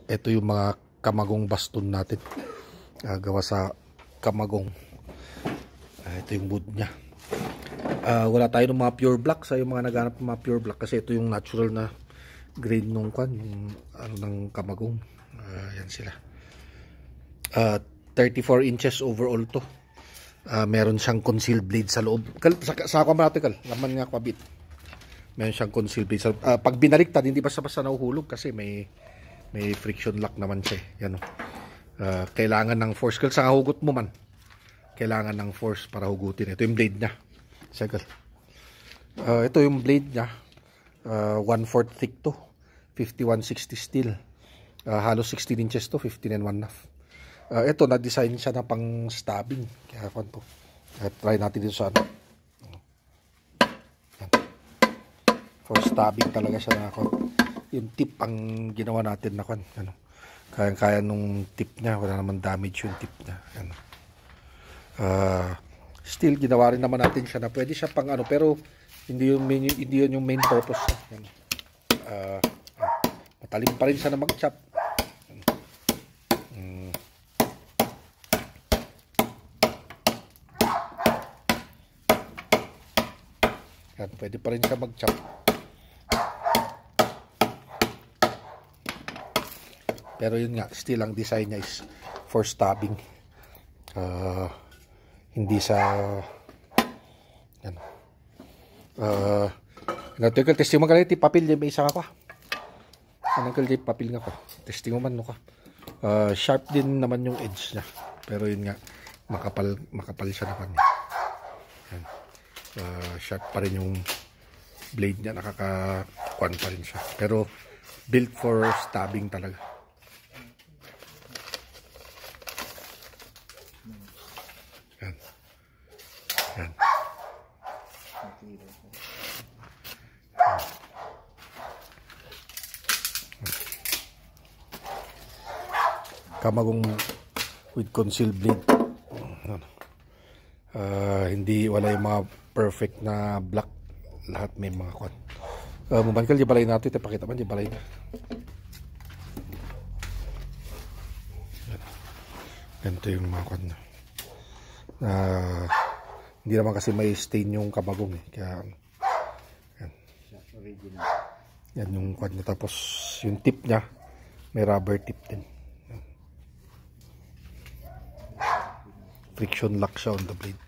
Ito yung mga kamagong baston natin. Gawa sa kamagong. Ito yung wood niya. Wala tayo ng mga pure black sa yung mga naghanap ng mga pure black kasi ito yung natural na grade nung kwan, yung ano ng kamagong. Yan sila. 34 inches overall to. Meron siyang concealed blade sa loob. Sa ako natin, laman nga kabit. Meron siyang concealed blade sa loob. Pag binaliktad, hindi basta-basta nahuhulog kasi may friction lock naman siya. Yan o. Kailangan ng force. Kaya sa hugot mo man, kailangan ng force para hugutin. Ito yung blade niya. Cycle. Ito yung blade niya. 1/4 thick to. 5160 steel. Halos 16 inches to. 15 and 1/2. Ito, na-design siya na pang stabbing. Kaya kung to. Try natin dito sa ano. For stabbing talaga siya na ako. Yung tip ang ginawa natin na kwan. Ano. Kaya nung tip niya. Wala naman damage yung tip niya. Ano. Still, ginawa rin naman natin siya na pwede siya pang ano. Pero, hindi yun yung main purpose. Ano. Matalim pa rin siya na mag-chop. Yan, pwede pa rin siya mag-chop. Pero yun nga, still ang design niya is for stabbing. Hindi sa yan. Natukal testing mo ka lang papel di may isa ka. Anong kaldi papel nga pa. Testing mo man no ka. Sharp din naman yung edge niya. Pero yun nga, makapal siya naman. Yan. Sharp pa rin yung blade niya, nakakakuan pa rin siya. Pero built for stabbing talaga. Yan. Yan. Kamagong with concealed blade. Hindi wala yung mga perfect na black. Lahat may mga kwan. Mubankal di balay natin. Pakita man di balay na. Ganito yung mga kwan na. Hindi naman kasi may stain yung kamagong eh. Kaya yan. Yan yung kwan niya. Tapos yung tip niya may rubber tip din. Yan. Friction lock siya on the blade.